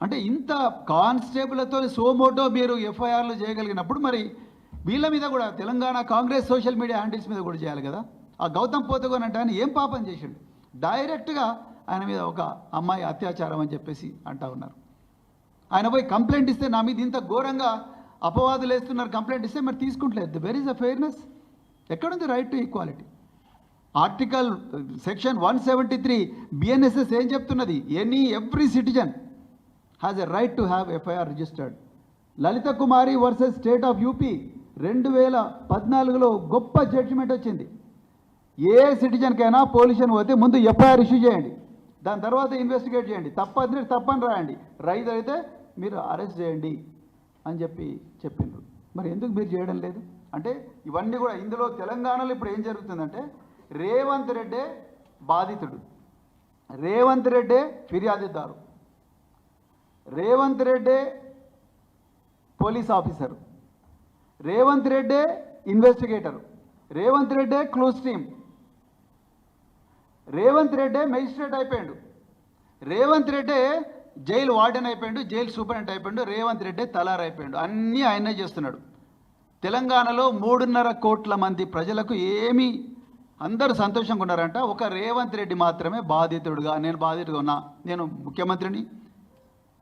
అంటే ఇంత కానిస్టేబుల్తో సోమోటో మీరు ఎఫ్ఐఆర్లు చేయగలిగినప్పుడు మరి వీళ్ళ మీద కూడా Telangana Congress social media handles మీద కూడా చేయాలి కదా. ఆ గౌతమ్ పోతగోన్ అంటే ఆయన ఏం పాపం చేసిండు? డైరెక్ట్గా ఆయన మీద ఒక అమ్మాయి అత్యాచారం అని చెప్పేసి అంటా ఉన్నారు. ఆయన పోయి కంప్లైంట్ ఇస్తే నా మీద ఇంత ఘోరంగా అపవాదులు వేస్తున్నారు, కంప్లైంట్ ఇస్తే మరి తీసుకుంటలేదు. Where is a fairness? ఎక్కడుంది right to equality? Article section 173 BNSS ఏం చెప్తున్నది? Every citizen has a right to have FIR registered. Lalita Kumari versus state of UP 2014లో గొప్ప జడ్జిమెంట్ వచ్చింది. ఏ సిటిజన్కైనా పోలీసుని పోతే ముందు ఎఫ్ఐఆర్ ఇష్యూ చేయండి, దాని తర్వాత ఇన్వెస్టిగేట్ చేయండి, తప్పని రాయండి, రైట్ అయితే మీరు అరెస్ట్ చేయండి అని చెప్పిండ్రు. మరి ఎందుకు మీరు చేయడం లేదు? అంటే ఇవన్నీ కూడా ఇందులో తెలంగాణలో ఇప్పుడు ఏం జరుగుతుందంటే రేవంత్ రెడ్డే బాధితుడు, రేవంత్ రెడ్డే ఫిర్యాదుదారు, రేవంత్ రెడ్డే పోలీస్ ఆఫీసరు, రేవంత్ రెడ్డే ఇన్వెస్టిగేటరు, రేవంత్ రెడ్డే క్లోజ్ టీమ్, రేవంత్ రెడ్డే మెజిస్ట్రేట్ అయిపోయాడు, రేవంత్ రెడ్డే జైలు వార్డెన్ అయిపోయాడు, జైలు సూపరింటెండెంట్ అయిపోయాడు, రేవంత్ రెడ్డే తలార్ అయిపోయాడు. అన్నీ ఆయనే చేస్తున్నాడు. తెలంగాణలో 3.5 కోట్ల మంది ప్రజలకు ఏమీ అందరూ సంతోషంగా ఉన్నారంట. ఒక రేవంత్ రెడ్డి మాత్రమే బాధితుడుగా, నేను బాధితుడుగా ఉన్నా, నేను ముఖ్యమంత్రిని,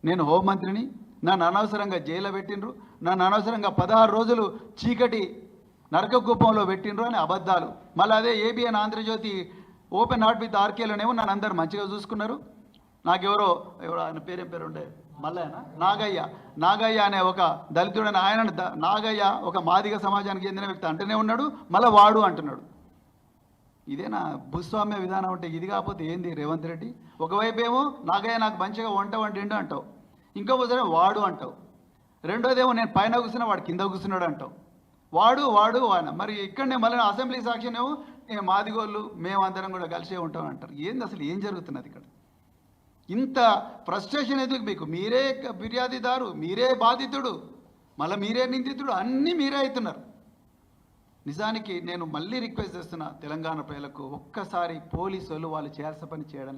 నేను హోంమంత్రిని, నన్ను అనవసరంగా జైల్లో పెట్టిండ్రు, నన్ను అనవసరంగా 16 రోజులు చీకటి నరకకూపంలో పెట్టిండ్రు అని అబద్ధాలు. మళ్ళీ అదే ABN Andhrajyothy open heart with ఆర్కేలోనేమో నన్ను అందరు మంచిగా చూసుకున్నారు. నాకెవరో ఆయన పేరేం పేరు ఉండే మల్లయ్యనా నాగయ్య అనే ఒక దళితుడని ఆయన నాగయ్య ఒక మాదిగ సమాజానికి చెందిన వ్యక్తి అంటూనే ఉన్నాడు, మళ్ళీ వాడు అంటున్నాడు. ఇదేనా భూస్వామ్య విధానం? అంటే ఇది కాకపోతే ఏంది రేవంత్ రెడ్డి? ఒకవైపు ఏమో నాగయ్య నాకు మంచిగా వంట వండిండు అంటావు, ఇంకోసారి వాడు అంటావు, రెండోదేమో నేను పైన కూర్చున్నా వాడు కింద కూర్చున్నాడు అంటావు. వాడు ఆయన మరి ఇక్కడనే మళ్ళీ అసెంబ్లీ సాక్షి ఏమో నేను మాదిగోళ్ళు మేమందరం కూడా కలిసే ఉంటాం అంటారు. ఏంది అసలు ఏం జరుగుతున్నది ఇక్కడ? ఇంత ఫ్రస్ట్రేషన్ ఎందుకు మీకు? మీరే ఫిర్యాదుదారు, మీరే బాధితుడు, మళ్ళీ మీరే నిందితుడు, అన్నీ మీరే అవుతున్నారు. నిజానికి నేను మళ్ళీ రిక్వెస్ట్ చేస్తున్నా తెలంగాణ ప్రజలకు, ఒక్కసారి పోలీసు వాళ్ళు చేయాల్సిన పని చేయడం లేదు.